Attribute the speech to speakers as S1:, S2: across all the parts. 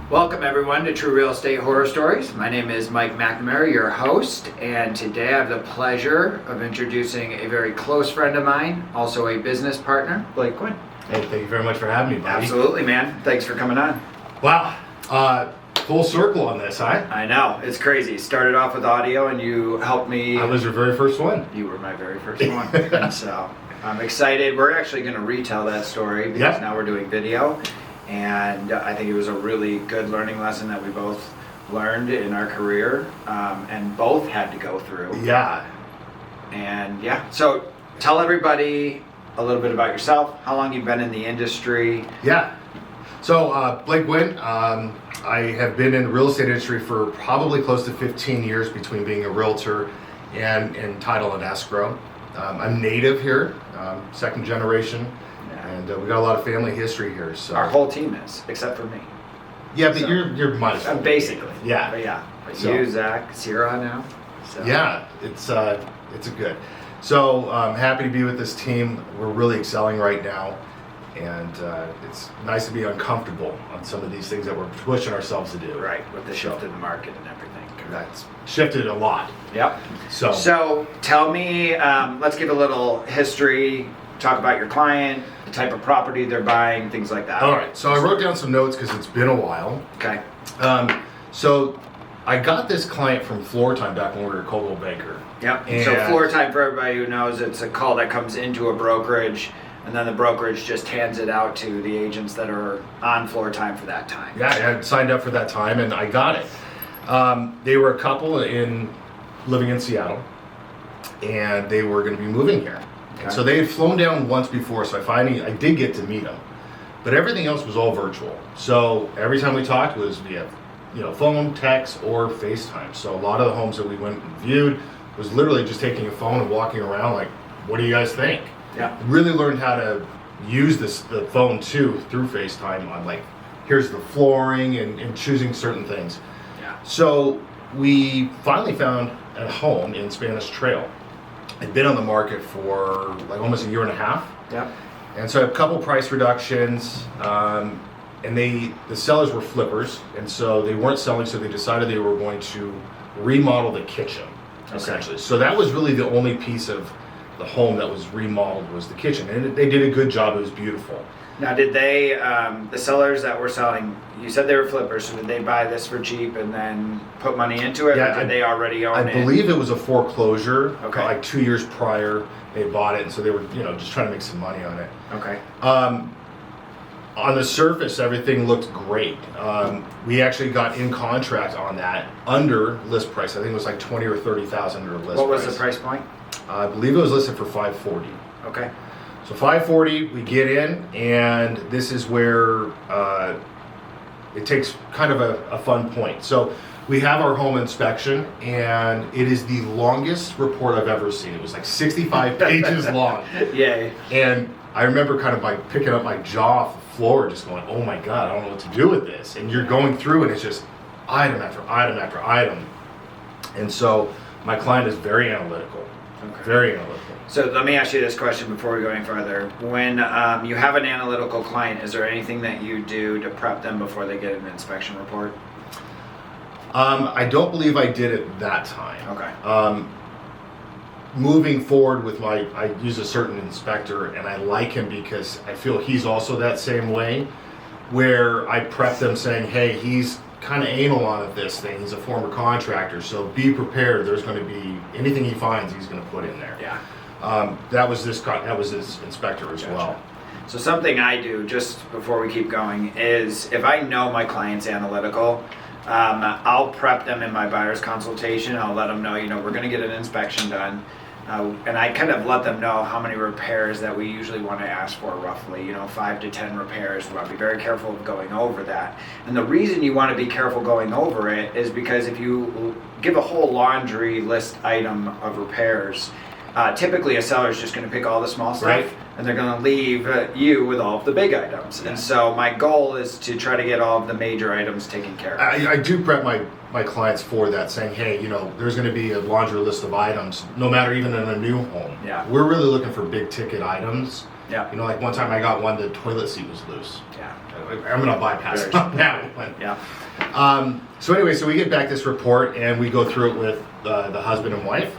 S1: Welcome everyone to True Real Estate Horror Stories. My name is Mike McNamara, your host, and today I have the pleasure of introducing a very close friend of mine, also a business partner, Blake Guinn.
S2: Hey, thank you very much for having me, buddy.
S1: Absolutely, man. Thanks for coming on.
S2: Wow, full circle on this, huh?
S1: I know, it's crazy. Started off with audio and you helped me.
S2: I was your very first one.
S1: You were my very first one. And so I'm excited. We're actually going to retell that story because now we're doing video. And I think it was a really good learning lesson that we both learned in our career and both had to go through.
S2: Yeah.
S1: And yeah, so tell everybody a little bit about yourself, how long you've been in the industry.
S2: Yeah. So Blake Guinn, I have been in the real estate industry for probably close to 15 years between being a realtor and title and escrow. I'm native here, second generation. And we got a lot of family history here. So
S1: our whole team is, except for me.
S2: Yeah, but so, you're minus one.
S1: Basically.
S2: Yeah.
S1: But yeah. But so, you, Zach, Sierra now. So.
S2: Yeah, it's a good. So I'm happy to be with this team. We're really excelling right now. And it's nice to be uncomfortable on some of these things that we're pushing ourselves to do.
S1: Right, with the shift in the market and everything.
S2: That's shifted a lot.
S1: Yep. So tell me, let's give a little history. Talk about your client, the type of property they're buying, things like that.
S2: All right, so I wrote down some notes because it's been a while.
S1: Okay.
S2: So I got this client from Floor Time back when we were at Coldwell Banker.
S1: Yep. And so Floor Time, for everybody who knows, it's a call that comes into a brokerage, and then the brokerage just hands it out to the agents that are on Floor Time for that time.
S2: Yeah, I had signed up for that time, and I got it. They were a couple living in Seattle, and they were going to be moving here. Okay. So they had flown down once before, so I did get to meet them, but everything else was all virtual. So every time we talked was via, phone, text, or FaceTime. So a lot of the homes that we went and viewed was literally just taking a phone and walking around like, what do you guys think?
S1: Yeah.
S2: Really learned how to use the phone too through FaceTime on like, here's the flooring and choosing certain things.
S1: Yeah.
S2: So we finally found a home in Spanish Trail. I'd been on the market for like almost a year and a half.
S1: Yep. And
S2: so a couple price reductions, and the sellers were flippers, and so they weren't selling, so they decided they were going to remodel the kitchen, essentially. So that was really the only piece of the home that was remodeled was the kitchen, and they did a good job. It was beautiful.
S1: Now, did they, the sellers that were selling, you said they were flippers, so did they buy this for cheap and then put money into it, or did they already own it?
S2: I believe it was a foreclosure.
S1: Okay.
S2: Like 2 years prior, they bought it, and so they were, just trying to make some money on it.
S1: Okay.
S2: On the surface, everything looked great. We actually got in contract on that under list price. I think it was like $20,000 or $30,000 under list price.
S1: What was the price point?
S2: I believe it was listed for $540,000.
S1: Okay.
S2: So $540,000, we get in, and this is where it takes kind of a fun point. So we have our home inspection, and it is the longest report I've ever seen. It was like 65 pages long.
S1: Yay.
S2: And I remember kind of like picking up my jaw off the floor, just going, oh my God, I don't know what to do with this. And you're going through, and it's just item after item after item. And so my client is very analytical.
S1: Okay.
S2: Very analytical.
S1: So let me ask you this question before we go any further. When you have an analytical client, is there anything that you do to prep them before they get an inspection report?
S2: I don't believe I did it that time.
S1: Okay.
S2: Moving forward with I use a certain inspector, and I like him because I feel he's also that same way, where I prep them saying, hey, he's kind of anal on this thing. He's a former contractor, so be prepared. There's going to be anything he finds, he's going to put in there.
S1: Yeah.
S2: That was this inspector as well.
S1: So something I do just before we keep going is if I know my client's analytical, I'll prep them in my buyer's consultation. I'll let them know, we're going to get an inspection done. And I kind of let them know how many repairs that we usually want to ask for roughly, 5 to 10 repairs. We'll be very careful of going over that. And the reason you want to be careful going over it is because if you give a whole laundry list item of repairs, typically a seller is just going to pick all the small stuff, right, and they're going to leave you with all of the big items. Yeah. And so my goal is to try to get all of the major items taken care of.
S2: I do prep my clients for that, saying, hey, there's going to be a laundry list of items, no matter even in a new home.
S1: Yeah.
S2: We're really looking for big ticket items
S1: Yeah.
S2: You know, like one time I got one, the toilet seat was loose.
S1: Yeah.
S2: I'm gonna bypass on that one.
S1: Yeah.
S2: So anyway, so we get back this report and we go through it with the husband and wife,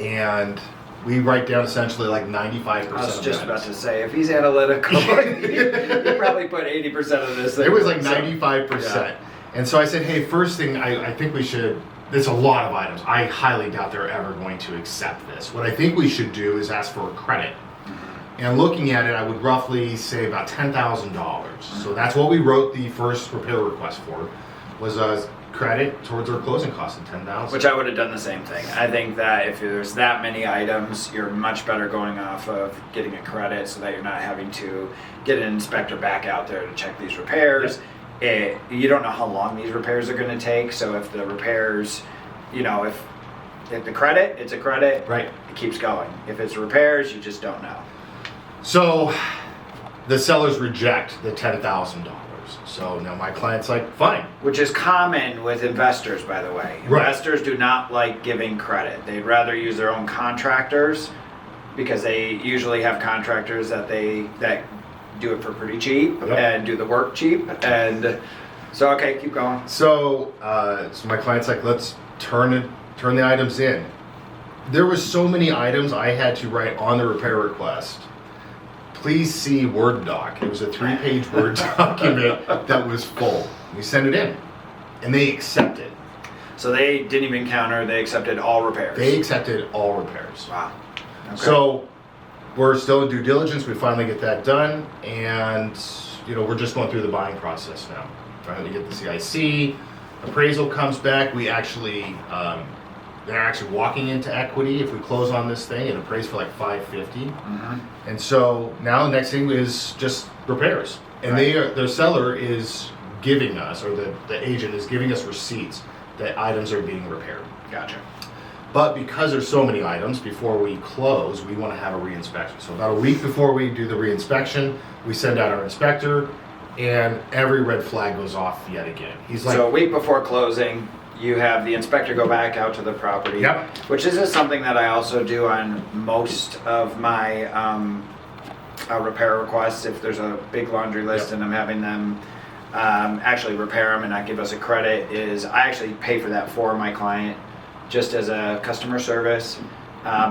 S2: and we write down essentially like 95%.
S1: I was
S2: of
S1: just
S2: the
S1: about
S2: items.
S1: to say, if he's analytical, he probably put 80% of this thing.
S2: It was like
S1: So,
S2: 95%.
S1: yeah.
S2: And so I said, hey, first thing, I think we should, there's a lot of items. I highly doubt they're ever going to accept this. What I think we should do is ask for a credit. And looking at it, I would roughly say about $10,000. So that's what we wrote the first repair request for, was a credit towards our closing costs of $10,000.
S1: Which I would have done the same thing. I think that if there's that many items, you're much better going off of getting a credit so that you're not having to get an inspector back out there to check these repairs. You don't know how long these repairs are going to take, so if the repairs, you know, if the credit, it's a credit,
S2: Right.
S1: it keeps going. If it's repairs, you just don't know.
S2: So the sellers reject the $10,000. So now my client's like, fine.
S1: Which is common with investors, by the way.
S2: Right.
S1: Investors do not like giving credit. They'd rather use their own contractors because they usually have contractors that do it for pretty cheap
S2: Yep.
S1: and do the work cheap. And so, okay, keep going.
S2: So so my client's like, let's turn the items in. There was so many items I had to write on the repair request. Please see Word doc. It was a 3-page Word document that was full. We sent it in, and they accepted.
S1: So they didn't even counter, they accepted all repairs.
S2: They accepted all repairs.
S1: Wow. Okay.
S2: So we're still in due diligence. We finally get that done, and you know we're just going through the buying process now. Trying to get the CIC appraisal comes back. We actually they're actually walking into equity if we close on this thing and appraise for like $550.
S1: Mm-hmm.
S2: And so now the next thing is just repairs, and
S1: Right.
S2: their seller is giving us, or the agent is giving us receipts that items are being repaired.
S1: Gotcha.
S2: But because there's so many items, before we close, we want to have a reinspection. So about a week before we do the reinspection, we send out our inspector, and every red flag goes off yet again. He's like,
S1: So a week before closing, you have the inspector go back out to the property.
S2: Yep.
S1: Which is something that I also do on most of my repair requests. If there's a big laundry list
S2: Yep.
S1: and I'm having them actually repair them and not give us a credit, is I actually pay for that for my client just as a customer service.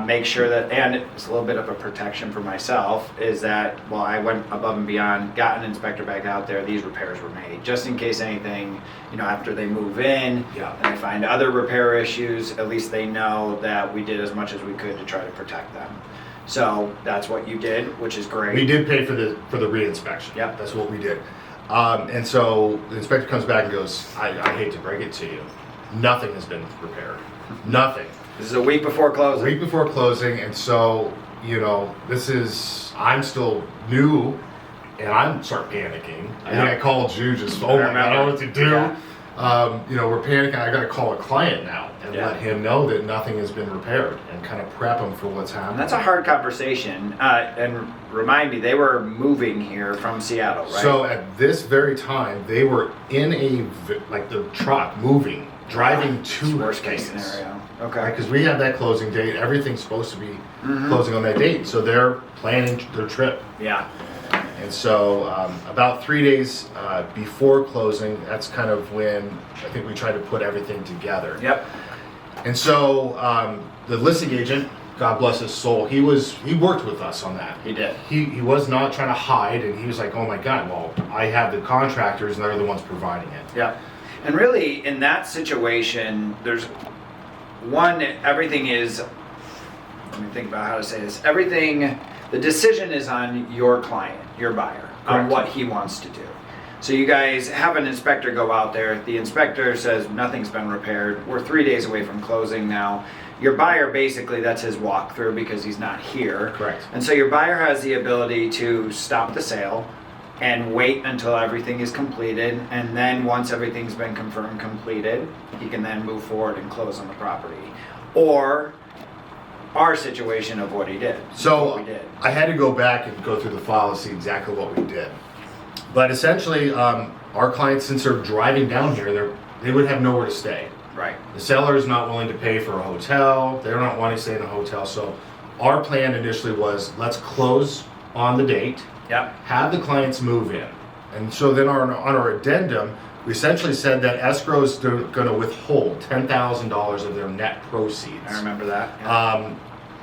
S1: Make sure that, and it's a little bit of a protection for myself, is that while I went above and beyond, got an inspector back out there, these repairs were made, just in case anything, you know, after they move in,
S2: Yeah.
S1: and they find other repair issues, at least they know that we did as much as we could to try to protect them. So that's what you did, which is great.
S2: we did pay for the reinspection.
S1: Yep.
S2: That's what we did. And so the inspector comes back and goes, I hate to break it to you, nothing has been repaired. Nothing.
S1: This is a week before
S2: A
S1: closing.
S2: week before closing, and so, you know, I'm still new, and I'm start panicking. I think I called you just, oh my God, I don't know what to do.
S1: Yeah.
S2: You know, we're panicking. I got to call a client now and
S1: Yeah.
S2: let him know that nothing has been repaired and kind of prep him for what's happening.
S1: And that's a hard conversation. And remind me, they were moving here from Seattle, right?
S2: So at this very time, they were in the truck moving, driving to
S1: worst case
S2: Vegas.
S1: scenario. Okay.
S2: Because we have that closing date, everything's supposed to be
S1: Mhm.
S2: closing on that date, so they're planning their trip.
S1: Yeah.
S2: And so about 3 days before closing, that's kind of when I think we tried to put everything together.
S1: Yep.
S2: And so the listing agent, God bless his soul, he worked with us on that.
S1: He did.
S2: He was not trying to hide, and he was like, oh my God, well, I have the contractors and they're the ones providing it.
S1: Yeah. And really, in that situation, there's everything is, let me think about how to say this. The decision is on your client, your buyer, on
S2: Correct.
S1: what he wants to do. So you guys have an inspector go out there. The inspector says nothing's been repaired. We're 3 days away from closing now. Your buyer, basically, that's his walkthrough because he's not here.
S2: Correct.
S1: And so your buyer has the ability to stop the sale and wait until everything is completed, and then once everything's been confirmed completed, he can then move forward and close on the property. Or our situation of what he did.
S2: So
S1: what we did.
S2: I had to go back and go through the file and see exactly what we did. But essentially, our clients, since they're driving down here, they would have nowhere to stay.
S1: Right.
S2: The seller is not willing to pay for a hotel. They're not wanting to stay in a hotel. So our plan initially was, let's close on the date,
S1: Yep.
S2: have the clients move in. And so then on our addendum, we essentially said that escrow is going to withhold $10,000 of their net proceeds.
S1: I remember that. Yeah.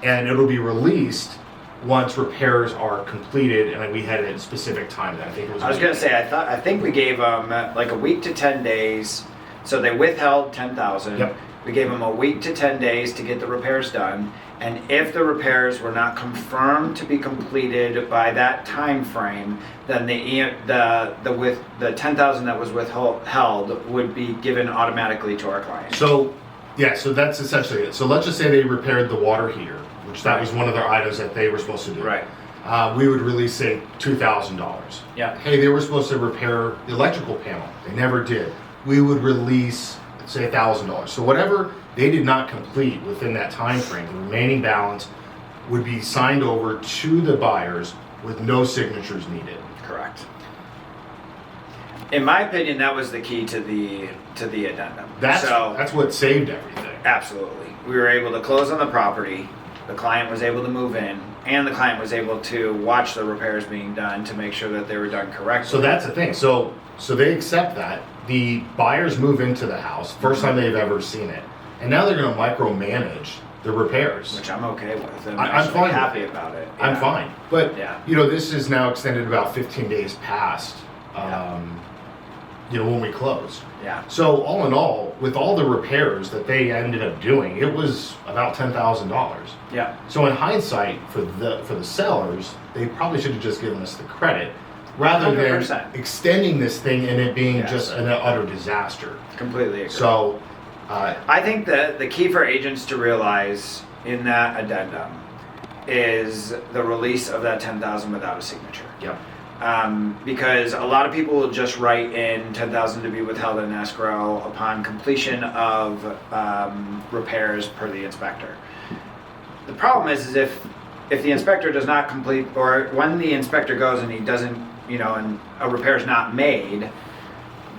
S2: And it'll be released once repairs are completed, and we had a specific time that I think it was.
S1: I was gonna say I think we gave them like a week to 10 days. So they withheld 10,000.
S2: Yep.
S1: We gave them a week to 10 days to get the repairs done, and if the repairs were not confirmed to be completed by that time frame, then the 10,000 that was withheld would be given automatically to our client.
S2: So, yeah, so that's essentially it. So let's just say they repaired the water heater, which that was one of their items that they were supposed to do.
S1: Right.
S2: We would release, say, $2,000.
S1: Yeah.
S2: Hey, they were supposed to repair the electrical panel. They never did. We would release, say, $1,000. So whatever they did not complete within that time frame, the remaining balance would be signed over to the buyers with no signatures needed.
S1: Correct. In my opinion, that was the key to the addendum.
S2: That's what saved everything.
S1: Absolutely. We were able to close on the property, the client was able to move in, and the client was able to watch the repairs being done to make sure that they were done correctly.
S2: So that's the thing. So they accept that. The buyers move into the house, first time they've ever seen it. And now they're going to micromanage the repairs.
S1: Which I'm okay with. I'm
S2: I'm fine
S1: happy about it. Yeah.
S2: I'm fine. But,
S1: Yeah.
S2: this is now extended about 15 days past, when we close.
S1: Yeah.
S2: So all in all, with all the repairs that they ended up doing, it was about $10,000.
S1: Yeah.
S2: So in hindsight, for the sellers, they probably should have just given us the credit rather
S1: 100%.
S2: than extending this thing and it being
S1: Yes.
S2: just an utter disaster.
S1: Completely agree.
S2: So
S1: I think that the key for agents to realize in that addendum is the release of that 10,000 without a signature.
S2: yep.
S1: Because a lot of people will just write in 10,000 to be withheld in escrow upon completion of repairs per the inspector. The problem is if the inspector does not complete, or when the inspector goes and he doesn't, and a repair is not made,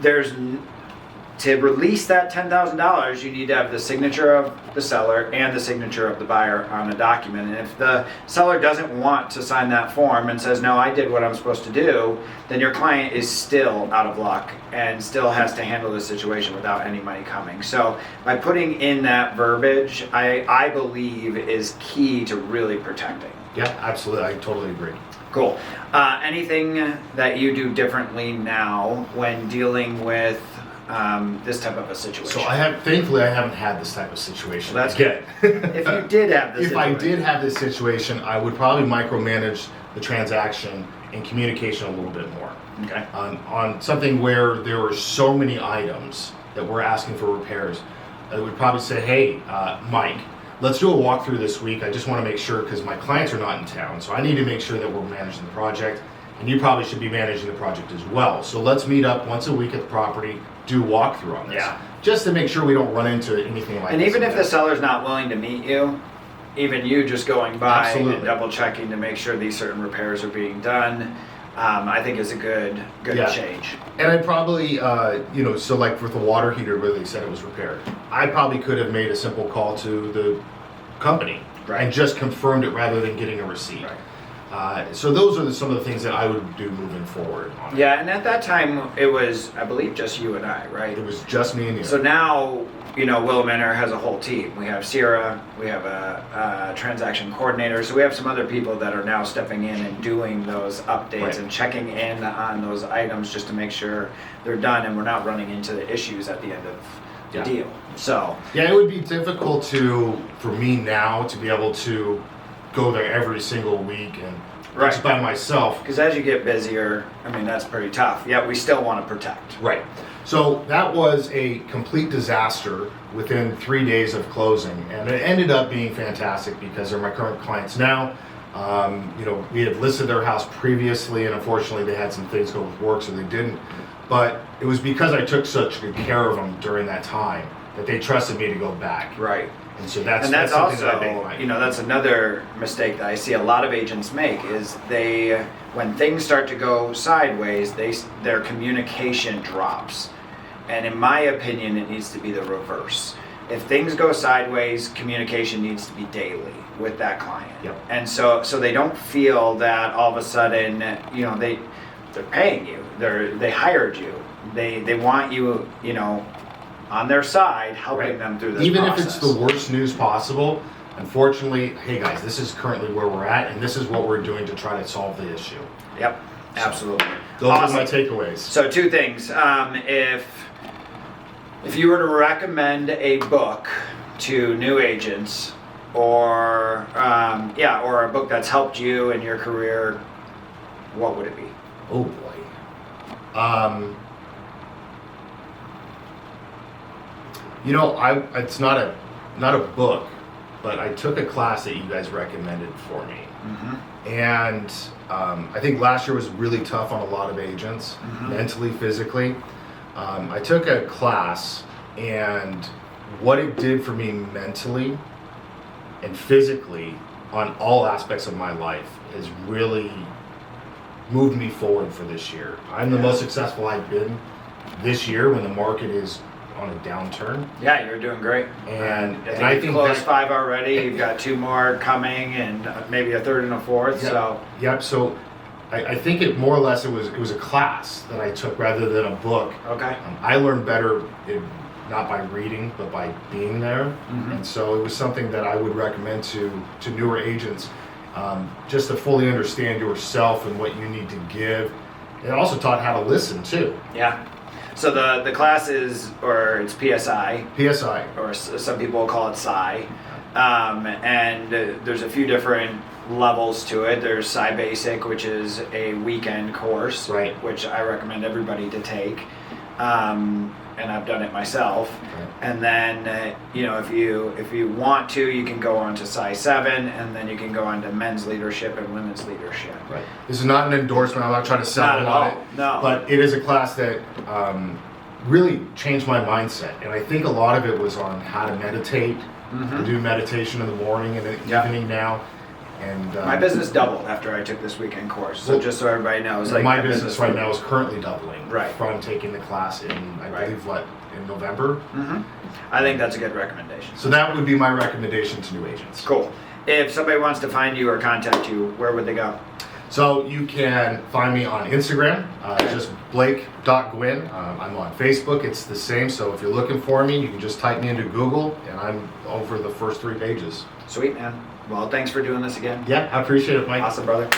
S1: to release that $10,000, you need to have the signature of the seller and the signature of the buyer on a document. And if the seller doesn't want to sign that form and says, no, I did what I'm supposed to do, then your client is still out of luck and still has to handle the situation without any money coming. So by putting in that verbiage, I believe is key to really protecting.
S2: Yeah, absolutely. I totally agree.
S1: Cool. Anything that you do differently now when dealing with this type of a situation?
S2: So thankfully, I haven't had this type of situation.
S1: Well, that's
S2: good.
S1: If you did have this
S2: If I did have this situation, I would probably micromanage the transaction and communication a little bit more.
S1: Okay.
S2: On something where there were so many items that we're asking for repairs, I would probably say, hey, Mike, let's do a walkthrough this week. I just want to make sure, because my clients are not in town, so I need to make sure that we're managing the project, and you probably should be managing the project as well. So let's meet up once a week at the property, do a walkthrough on this.
S1: Yeah.
S2: Just to make sure we don't run into anything like this.
S1: And even if the seller's not willing to meet you, even you just going by
S2: Absolutely.
S1: and double checking to make sure these certain repairs are being done, I think is a good
S2: Yeah.
S1: change.
S2: And I probably, so like with the water heater where they said it was repaired, I probably could have made a simple call to the company
S1: Right.
S2: and just confirmed it rather than getting a receipt.
S1: Right.
S2: So those are some of the things that I would do moving forward on it.
S1: Yeah, and at that time it was, I believe, just you and I, right?
S2: It was just me and you.
S1: So now, Willow Manor has a whole team. We have Sierra, we have a transaction coordinator, so we have some other people that are now stepping in and doing those updates
S2: Right.
S1: and checking in on those items just to make sure they're done and we're not running into the issues at the end of the
S2: Yeah.
S1: deal. So,
S2: Yeah, it would be difficult for me now to be able to go there every single week and
S1: Right.
S2: just by myself.
S1: because as you get busier, that's pretty tough. Yet we still want to protect.
S2: Right. So that was a complete disaster within 3 days of closing, and it ended up being fantastic because they're my current clients now. We had listed their house previously, and unfortunately they had some things go with work, so they didn't. But it was because I took such good care of them during that time that they trusted me to go back.
S1: Right.
S2: And so that's
S1: And
S2: something that I think
S1: also, that's another mistake that I see a lot of agents make is when things start to go sideways, their communication drops. And in my opinion, it needs to be the reverse. If things go sideways, communication needs to be daily. with that client.
S2: Yep.
S1: And so they don't feel that all of a sudden, they're paying you. They hired you. They want you, on their side, helping them through this
S2: Even
S1: process.
S2: if it's the worst news possible, unfortunately, hey guys, this is currently where we're at, and this is what we're doing to try to solve the issue.
S1: Yep, absolutely.
S2: Those
S1: Awesome.
S2: are my takeaways.
S1: So 2 things. If you were to recommend a book to new agents, or or a book that's helped you in your career, what would it be?
S2: Oh boy. It's not a book, but I took a class that you guys recommended for me.
S1: Mm-hmm.
S2: And I think last year was really tough on a lot of agents, mentally, physically. I took a class, and what it did for me mentally and physically on all aspects of my life has really moved me forward for this year. I'm the most successful I've been this year when the market is on a downturn.
S1: Yeah, you're doing great.
S2: And
S1: I think you've closed 5 already. You've got 2 more coming, and maybe a 3rd and a 4th.
S2: So I think it more or less it was a class that I took rather than a book.
S1: Okay.
S2: I learned better not by reading but by being there, and so it was something that I would recommend to newer agents, just to fully understand yourself and what you need to give. It also taught how to listen too.
S1: Yeah. So the class is, or it's PSI.
S2: PSI.
S1: Or some people call it Psi. And there's a few different levels to it. There's Psi Basic, which is a weekend course,
S2: Right.
S1: which I recommend everybody to take. And I've done it myself.
S2: Right.
S1: And then, if you want to, you can go on to Psi 7, and then you can go on to men's leadership and women's leadership.
S2: Right. This is not an endorsement. I'm not trying to sell
S1: Not at
S2: on
S1: all.
S2: it.
S1: No.
S2: But it is a class that really changed my mindset, and I think a lot of it was on how to meditate. I do meditation in the morning and the evening now. And
S1: My business doubled after I took this weekend course. So just so everybody knows,
S2: my business right now is currently doubling.
S1: Right.
S2: From taking the class in, I believe, in November.
S1: I think that's a good recommendation.
S2: So that would be my recommendation to new agents.
S1: Cool. If somebody wants to find you or contact you, where would they go?
S2: So you can find me on Instagram, just blake.guinn. I'm on Facebook, it's the same. So if you're looking for me, you can just type me into Google, and I'm over the first 3 pages.
S1: Sweet, man. Well, thanks for doing this again.
S2: Yeah, I appreciate it, Mike.
S1: Awesome, brother.